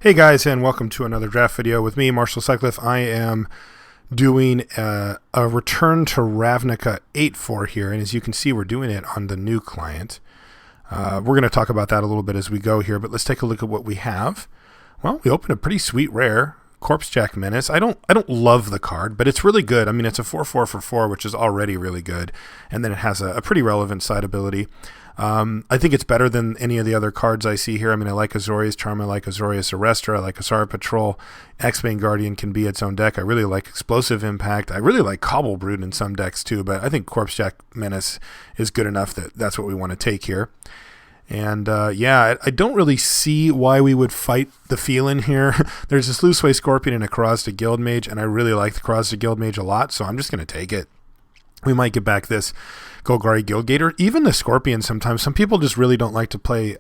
Hey guys, and welcome to another draft video with me, Marshall Sutcliffe. I am doing a return to Ravnica 8.4 here, and as you can see, we're doing it on the new client. We're going to talk about that a little bit as we go here, but let's take a look at what we have. Well, we opened a pretty sweet rare, Corpsejack Menace. I don't love the card, but it's really good. I mean, it's a 4/4 for 4, which is already really good, and then it has a pretty relevant side ability. I think it's better than any of the other cards I see here. I mean, I like Azorius Charm, I like Azorius Arrestor, I like Asara Patrol. X-Bane Guardian can be its own deck. I really like Explosive Impact. I really like Cobble Brood in some decks too, but I think Corpsejack Menace is good enough that that's what we want to take here. And yeah, I don't really see why we would fight the Felin here. There's this Looseway Scorpion and a Krozda Guildmage, and I really like the Krozda Guildmage a lot, so I'm just going to take it. We might get back this Golgari Guildgater. Even the Scorpion sometimes. Some people just really don't like to play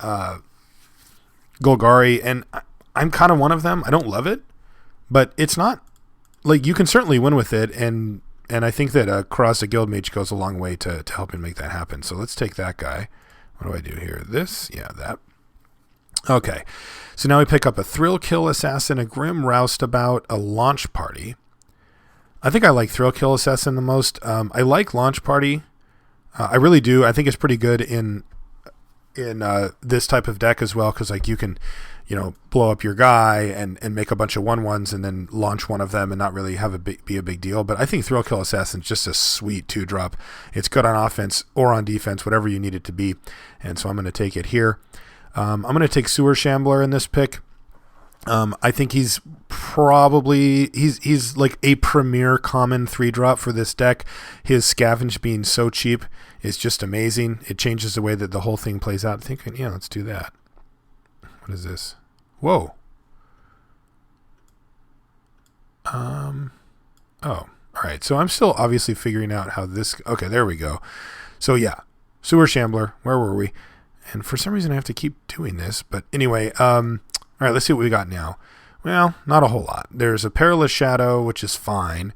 Golgari, and I'm kind of one of them. I don't love it, but it's not... Like, you can certainly win with it, and I think that Krozda Guildmage goes a long way to helping make that happen. So let's take that guy. What do I do here? This? Yeah, that. Okay. So now we pick up a Thrill Kill Assassin, a Grim Roustabout, a Launch Party. I think I like Thrill Kill Assassin the most. I like Launch Party. I really do. I think it's pretty good in this type of deck as well, because like you can, blow up your guy and make a bunch of 1/1s and then launch one of them and not really have be a big deal. But I think Thrill Kill Assassin is just a sweet 2-drop. It's good on offense or on defense, whatever you need it to be. And so I'm going to take it here. I'm going to take Sewer Shambler in this pick. I think he's probably he's like a premier common 3-drop for this deck. His Scavenge being so cheap is just amazing. It changes the way that the whole thing plays out. I think, yeah, let's do that. What is this? Whoa. Oh, all right. So I'm still obviously figuring out how this. Okay, there we go. So yeah, Sewer Shambler. Where were we? And for some reason I have to keep doing this. But anyway, all right, let's see what we got now. Well, not a whole lot. There's a Perilous Shadow, which is fine.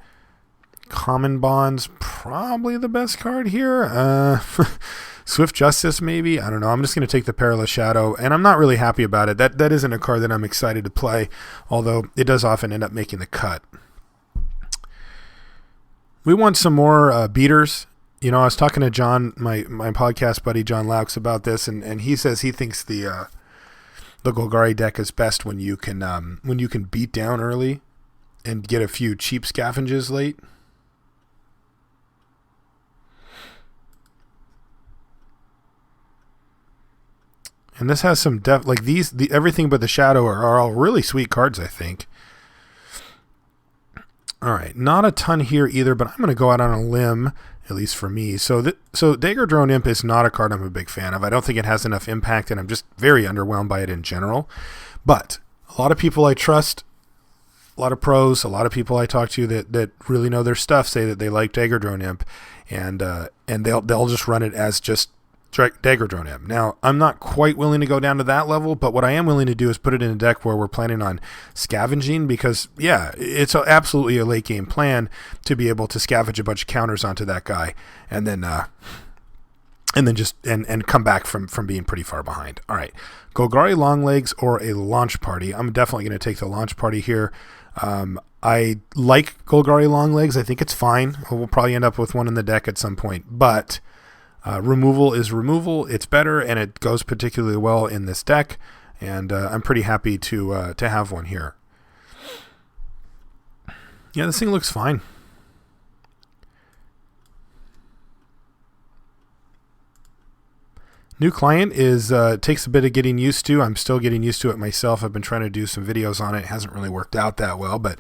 Common Bonds, probably the best card here. Swift Justice, maybe? I don't know. I'm just going to take the Perilous Shadow, and I'm not really happy about it. That isn't a card that I'm excited to play, although it does often end up making the cut. We want some more beaters. I was talking to John, my podcast buddy, John Laux, about this, and he says he thinks the Golgari deck is best when you can beat down early and get a few cheap scavenges late. And this has some depth. Like everything but the Shadow are all really sweet cards, I think. All right, not a ton here either, but I'm going to go out on a limb, at least for me. So Dagger Drone Imp is not a card I'm a big fan of. I don't think it has enough impact, and I'm just very underwhelmed by it in general. But a lot of people I trust, a lot of pros, a lot of people I talk to that really know their stuff say that they like Dagger Drone Imp, and they'll just run it as just Dagger Drone Imp. Now, I'm not quite willing to go down to that level, but what I am willing to do is put it in a deck where we're planning on scavenging, because, yeah, it's absolutely a late game plan to be able to scavenge a bunch of counters onto that guy and then just come back from being pretty far behind. All right, Golgari Longlegs or a Launch Party. I'm definitely going to take the Launch Party here. I like Golgari Longlegs. I think it's fine. We'll probably end up with one in the deck at some point, but removal is removal. It's better, and it goes particularly well in this deck, and I'm pretty happy to have one here. Yeah, this thing looks fine. New client takes a bit of getting used to. I'm still getting used to it myself. I've been trying to do some videos on it. It hasn't really worked out that well, but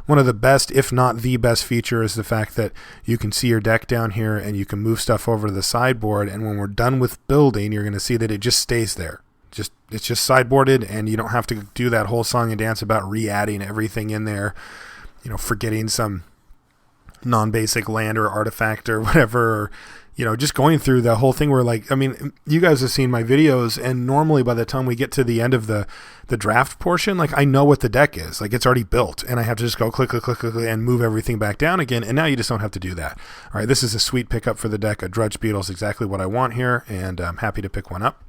one of the best, if not the best feature, is the fact that you can see your deck down here and you can move stuff over to the sideboard, and when we're done with building, you're going to see that it just stays there. It's just sideboarded, and you don't have to do that whole song and dance about re-adding everything in there, forgetting some non-basic land or artifact or whatever, or, just going through the whole thing where, like, I mean, you guys have seen my videos, and normally by the time we get to the end of the draft portion, like, I know what the deck is. Like, it's already built, and I have to just go click, click, click, click, and move everything back down again, and now you just don't have to do that. All right, this is a sweet pickup for the deck. A Drudge Beetle is exactly what I want here, and I'm happy to pick one up.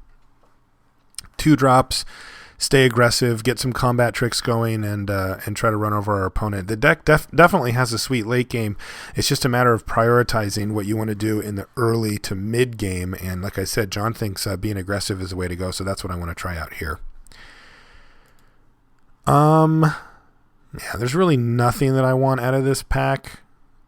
2 drops. stay aggressive, get some combat tricks going, and try to run over our opponent. The deck definitely has a sweet late game. It's just a matter of prioritizing what you want to do in the early to mid game. And like I said, John thinks being aggressive is the way to go, so that's what I want to try out here. Yeah, there's really nothing that I want out of this pack.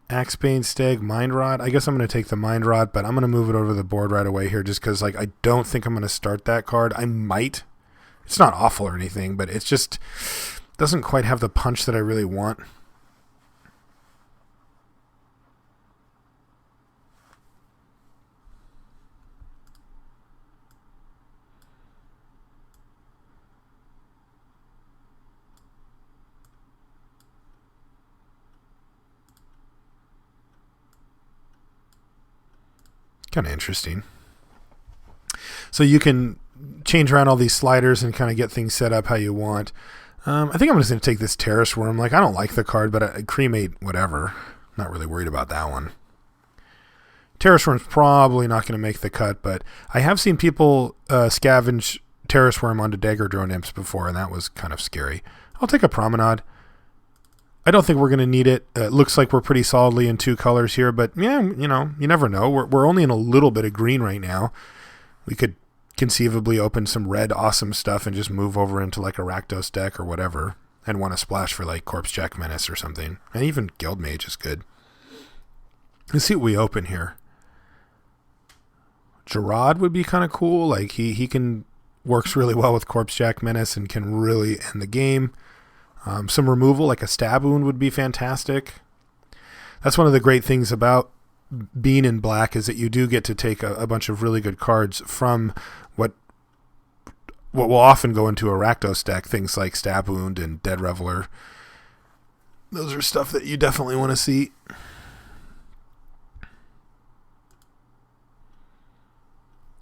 Axebane, Stag, Mind Rot. I guess I'm going to take the Mind Rot, but I'm going to move it over to the board right away here just because like, I don't think I'm going to start that card. I might. It's not awful or anything, but it's just doesn't quite have the punch that I really want. Kind of interesting. So you can change around all these sliders and kind of get things set up how you want. I think I'm just going to take this Terrace Worm. Like, I don't like the card, but I cremate whatever. Not really worried about that one. Terrace Worm's probably not going to make the cut, but I have seen people scavenge Terrace Worm onto Dagger Drone Imps before, and that was kind of scary. I'll take a Promenade. I don't think we're going to need it. It looks like we're pretty solidly in 2 colors here, but yeah, you know, you never know. We're only in a little bit of green right now. We could conceivably open some red awesome stuff and just move over into like a Rakdos deck or whatever and want to splash for like Corpse Jack Menace or something. And even Guild Mage is good. Let's see what we open here. Gerard would be kind of cool. Like he can works really well with Corpse Jack Menace and can really end the game. Some removal like a Stab Wound would be fantastic. That's one of the great things about being in black is that you do get to take a bunch of really good cards from what will often go into a Rakdos deck, things like Stab Wound and Dead Reveler. Those are stuff that you definitely want to see.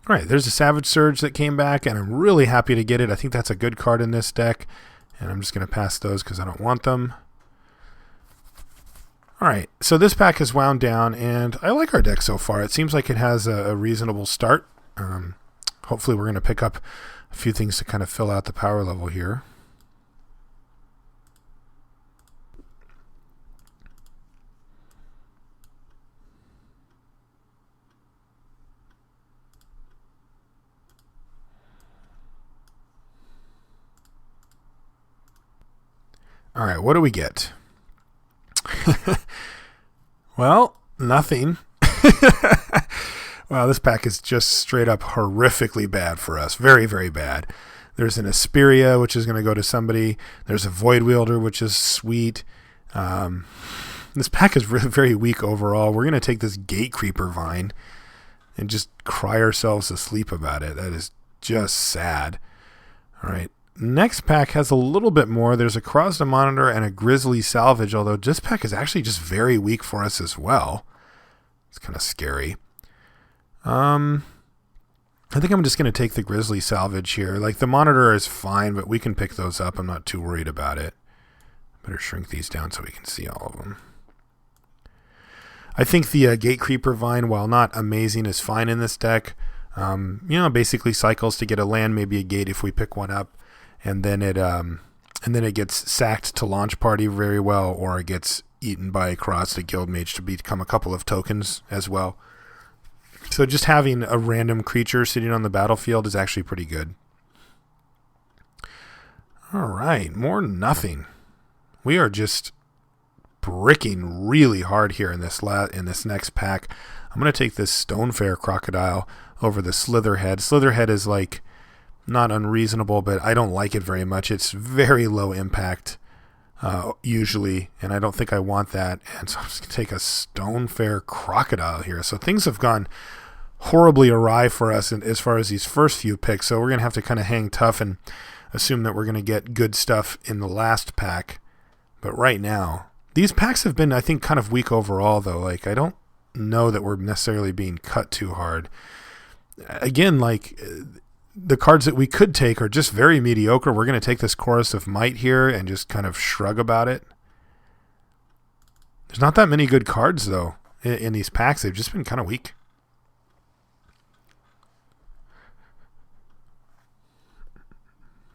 All right, there's a Savage Surge that came back, and I'm really happy to get it. I think that's a good card in this deck, and I'm just going to pass those because I don't want them. All right, so this pack is wound down, and I like our deck so far. It seems like it has a reasonable start. Hopefully we're going to pick up a few things to kind of fill out the power level here. All right, what do we get? Well, nothing. Wow, this pack is just straight up horrifically bad for us. Very, very bad. There's an Asperia, which is going to go to somebody. There's a Void Wielder, which is sweet. This pack is really very weak overall. We're going to take this Gate Creeper Vine and just cry ourselves to sleep about it. That is just sad. All right. Next pack has a little bit more. There's a Cross the Monitor and a Grizzly Salvage, although this pack is actually just very weak for us as well. It's kind of scary. I think I'm just going to take the Grizzly Salvage here. Like, the Monitor is fine, but we can pick those up. I'm not too worried about it. Better shrink these down so we can see all of them. I think the Gate Creeper Vine, while not amazing, is fine in this deck. Basically cycles to get a land, maybe a gate if we pick one up. And then it gets sacked to Launch Party very well, or it gets eaten by Cross the Guild Mage to become a couple of tokens as well. So just having a random creature sitting on the battlefield is actually pretty good. All right, more nothing. We are just bricking really hard here in this next pack. I'm going to take this Stonefair Crocodile over the Slitherhead. Slitherhead is like not unreasonable, but I don't like it very much. It's very low impact usually, and I don't think I want that. And so I'm just going to take a Stonefair Crocodile here. So things have gone horribly awry for us as far as these first few picks. So we're going to have to kind of hang tough and assume that we're going to get good stuff in the last pack. But right now, these packs have been, I think, kind of weak overall, though. Like, I don't know that we're necessarily being cut too hard. Again, like, the cards that we could take are just very mediocre. We're going to take this Chorus of Might here and just kind of shrug about it. There's not that many good cards, though, in these packs. They've just been kind of weak.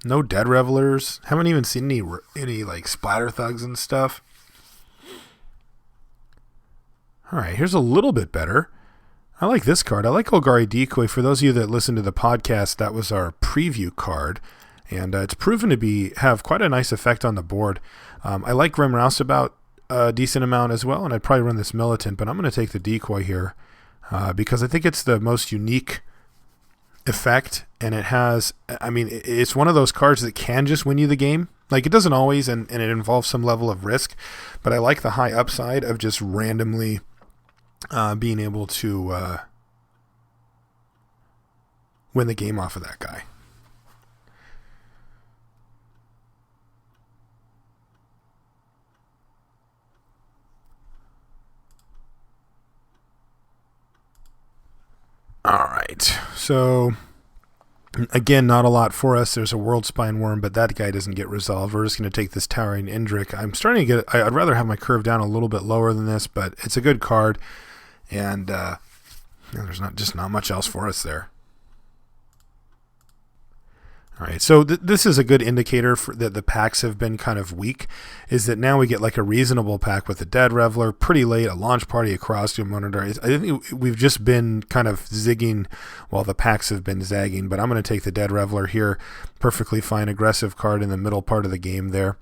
No Dead Revelers. Haven't even seen any like Splatter Thugs and stuff. All right, here's a little bit better. I like this card. I like Golgari Decoy. For those of you that listen to the podcast, that was our preview card, and it's proven to have quite a nice effect on the board. I like Grim Roustabout a decent amount as well, and I'd probably run this Militant, but I'm going to take the Decoy here because I think it's the most unique effect, and it has, I mean, it's one of those cards that can just win you the game. Like, it doesn't always, and it involves some level of risk, but I like the high upside of just randomly being able to win the game off of that guy. All right, so again, not a lot for us. There's a World Spine Worm, but that guy doesn't get resolved. We're just going to take this Towering Indrik. I'm starting to get, I'd rather have my curve down a little bit lower than this, but it's a good card, and there's not much else for us there. All right, so this is a good indicator that the packs have been kind of weak, is that now we get like a reasonable pack with a Dead Reveler, pretty late, a Launch Party, a Costume Monitor. I think we've just been kind of zigging while the packs have been zagging, but I'm going to take the Dead Reveler here. Perfectly fine, aggressive card in the middle part of the game there.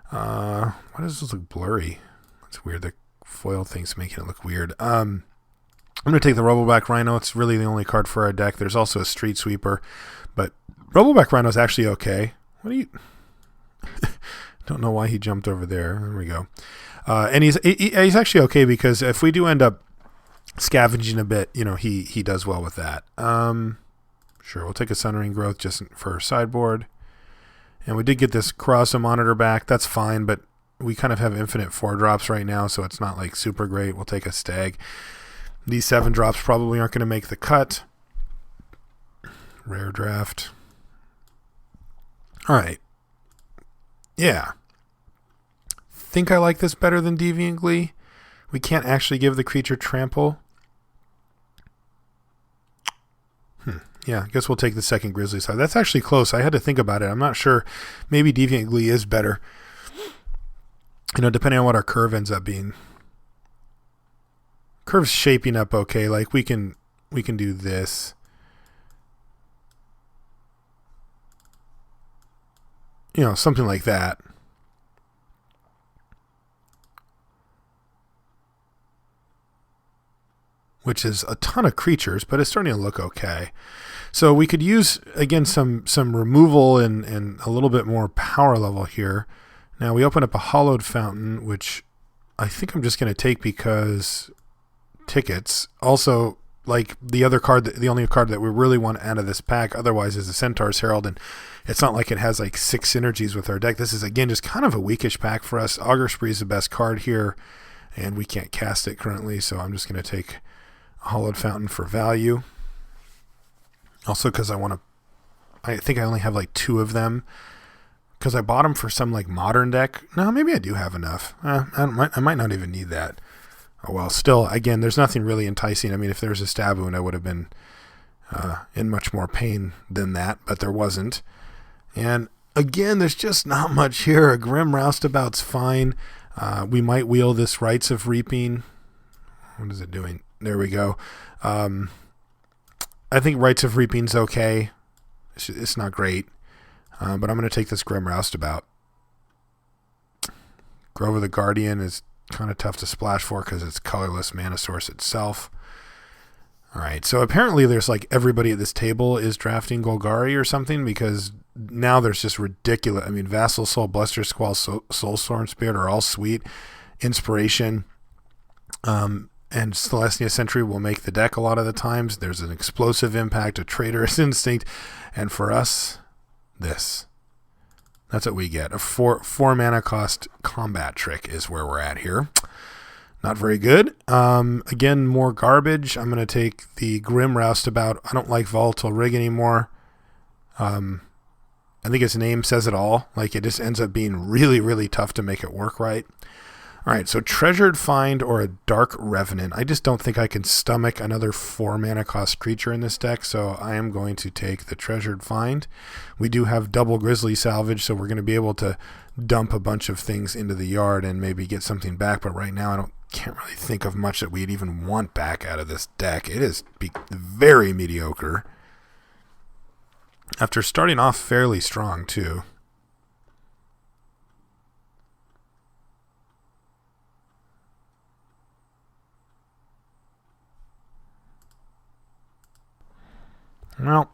Why does this look blurry? That's weird. The foil thing's making it look weird. I'm going to take the Roboback Rhino. It's really the only card for our deck. There's also a Street Sweeper, but Roboback Rhino is actually okay. What do you... Don't know why he jumped over there. There we go. And he's actually okay because if we do end up scavenging a bit, he does well with that. Sure, we'll take a Sunring Growth just for sideboard. And we did get this Crossa Monitor back. That's fine, but we kind of have infinite 4-drops right now, so it's not like super great. We'll take a Stag. These 7-drops probably aren't going to make the cut. Rare draft. All right. Yeah. Think I like this better than Deviant Glee. We can't actually give the creature trample. Yeah, I guess we'll take the second Grizzly side. That's actually close. I had to think about it. I'm not sure. Maybe Deviant Glee is better. Depending on what our curve ends up being. Curve's shaping up okay. Like we can do this. Something like that. Which is a ton of creatures, but it's starting to look okay. So we could use, again, some removal and a little bit more power level here. Now we open up a Hollowed Fountain, which I think I'm just going to take because tickets. Also, like the other card, the only card that we really want out of this pack otherwise is the Centaur's Herald, and it's not like it has like 6 synergies with our deck. This is, again, just kind of a weakish pack for us. Augur Spree is the best card here, and we can't cast it currently, so I'm just going to take a Hollowed Fountain for value. Also because I think I only have like 2 of them because I bought them for some like modern deck. No, maybe I do have enough. I might not even need that. Oh, well, still, again, there's nothing really enticing. I mean, if there was a Stab Wound, I would have been in much more pain than that, but there wasn't. And again, there's just not much here. A Grim Roustabout's fine. We might wheel this Rites of Reaping. What is it doing? There we go. I think Rites of Reaping's okay. It's not great. But I'm going to take this Grim Roustabout. Grove of the Guardian is kind of tough to splash for because it's colorless mana source itself. All right, so apparently there's like everybody at this table is drafting Golgari or something because now there's just ridiculous. I mean, Vassal Soul, Bluster Squall, Soulstorm Spirit are all sweet. Inspiration and Celestia Sentry will make the deck a lot of the times. There's an Explosive Impact, a Traitorous Instinct, and for us, this. That's what we get. A 4 mana cost combat trick is where we're at here. Not very good. Again, more garbage. I'm going to take the Grim Roustabout. I don't like Volatile Rig anymore. I think its name says it all. Like, it just ends up being really, really tough to make it work right. All right, so Treasured Find or a Dark Revenant. I just don't think I can stomach another 4 mana cost creature in this deck, so I am going to take the Treasured Find. We do have double Grizzly Salvage, so we're going to be able to dump a bunch of things into the yard and maybe get something back, but right now I can't really think of much that we'd even want back out of this deck. It is very mediocre. After starting off fairly strong, too. Well,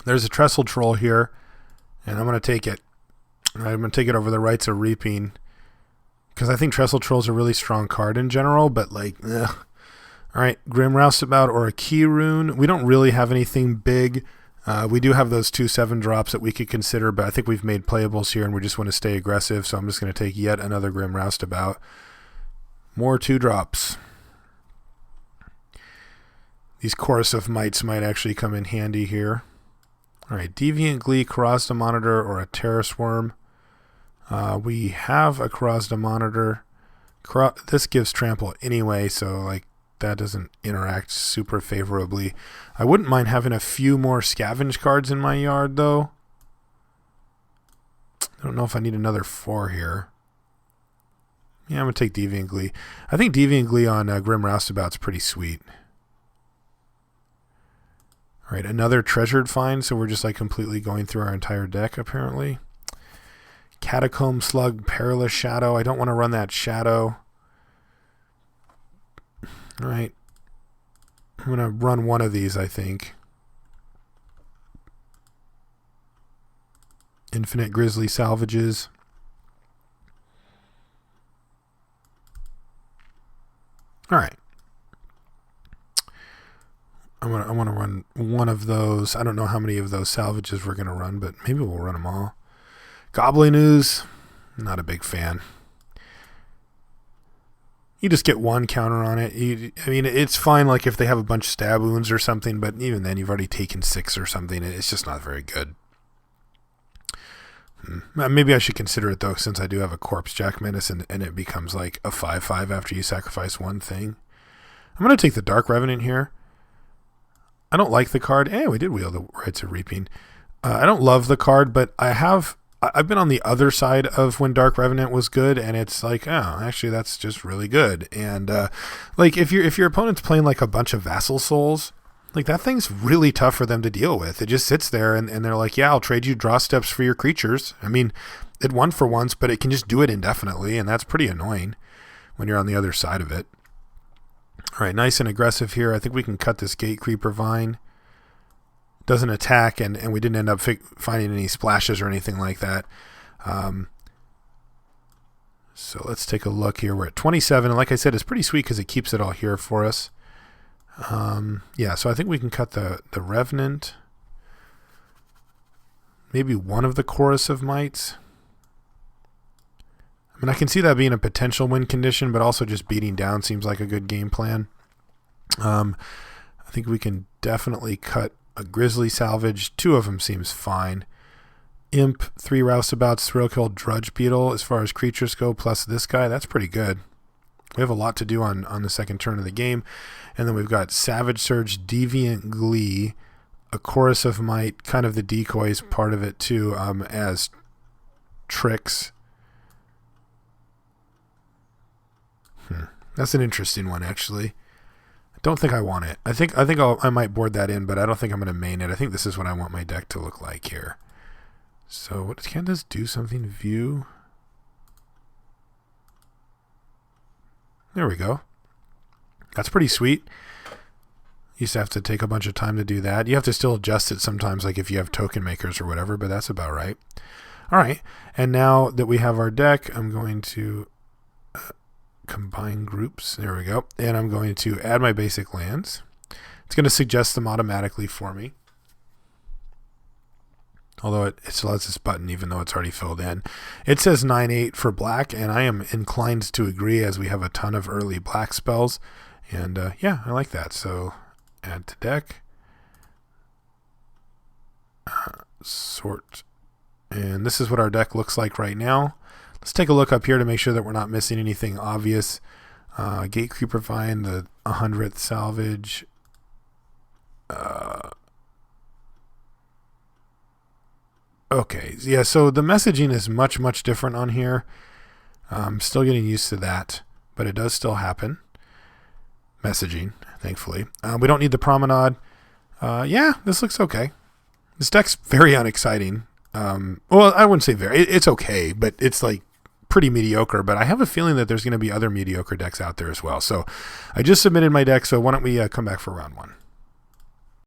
there's a Trestle Troll here, and I'm going to take it. I'm going to take it over the Rites of Reaping, because I think Trestle Troll's a really strong card in general, but like, ugh. All right, Grim Roustabout or a Key Rune. We don't really have anything big. We do have those 2 7-drops that we could consider, but I think we've made playables here, and we just want to stay aggressive, so I'm just going to take yet another Grim Roustabout. More 2-drops. These Chorus of Mights might actually come in handy here. All right, Deviant Glee, Corrosda Monitor, or a Terrace Worm. We have a Corrosda Monitor. This gives Trample anyway, so like that doesn't interact super favorably. I wouldn't mind having a few more Scavenge cards in my yard, though. I don't know if I need another 4 here. Yeah, I'm going to take Deviant Glee. I think Deviant Glee on Grim Roustabout's pretty sweet. All right, another Treasured Find, so we're just like completely going through our entire deck, apparently. Catacomb Slug, Perilous Shadow. I don't want to run that Shadow. All right. I'm going to run one of these, I think. Infinite Grizzly Salvages. All right. I want to run one of those. I don't know how many of those salvages we're going to run, but maybe we'll run them all. Goblin Ooze, not a big fan. You just get 1 counter on it. I mean, it's fine like if they have a bunch of stab wounds or something, but even then you've already taken 6 or something. It's just not very good. Maybe I should consider it, though, since I do have a Corpse Jack Menace, and it becomes like a 5/5 after you sacrifice 1 thing. I'm going to take the Dark Revenant here. I don't like the card. We did wheel the Rites of Reaping. I don't love the card, but I've been on the other side of when Dark Revenant was good, and it's like, oh, actually that's just really good. And like if your opponent's playing like a bunch of Vassal Souls, like that thing's really tough for them to deal with. It just sits there, and they're like, yeah, I'll trade you draw steps for your creatures. I mean, it won for once, but it can just do it indefinitely, and that's pretty annoying when you're on the other side of it. All right, nice and aggressive here. I think we can cut this Gatecreeper Vine. Doesn't attack, and we didn't end up finding any splashes or anything like that. So let's take a look here. We're at 27, and like I said, it's pretty sweet because it keeps it all here for us. Yeah, so I think we can cut the Revenant. Maybe one of the Chorus of Mights. I mean, I can see that being a potential win condition, but also just beating down seems like a good game plan. I think we can definitely cut a Grizzly Salvage. 2 of them seems fine. Imp, 3 Roustabouts, Thrill Kill, Drudge Beetle. As far as creatures go, plus this guy, that's pretty good. We have a lot to do on the second turn of the game. And then we've got Savage Surge, Deviant Glee, a Chorus of Might, kind of the decoys part of it too, as tricks. That's an interesting one, actually. I don't think I want it. I think I might board that in, but I don't think I'm going to main it. I think this is what I want my deck to look like here. So what can this do something? View. There we go. That's pretty sweet. Used to have to take a bunch of time to do that. You have to still adjust it sometimes, like if you have token makers or whatever, but that's about right. All right, and now that we have our deck, I'm going to combine groups. There we go. And I'm going to add my basic lands. It's going to suggest them automatically for me. Although it still has this button, even though it's already filled in. It says 9/8 for black, and I am inclined to agree as we have a ton of early black spells. And yeah, I like that. So add to deck. Sort. And this is what our deck looks like right now. Let's take a look up here to make sure that we're not missing anything obvious. Gatecreeper Vine, the 100th salvage. Okay, yeah, so the messaging is much, much different on here. I'm still getting used to that, but it does still happen. Messaging, thankfully. We don't need the Promenade. Yeah, this looks okay. This deck's very unexciting. Well, I wouldn't say very. It's okay, but it's like pretty mediocre. But I have a feeling that there's going to be other mediocre decks out there as well. So I just submitted my deck, so why don't we come back for round one.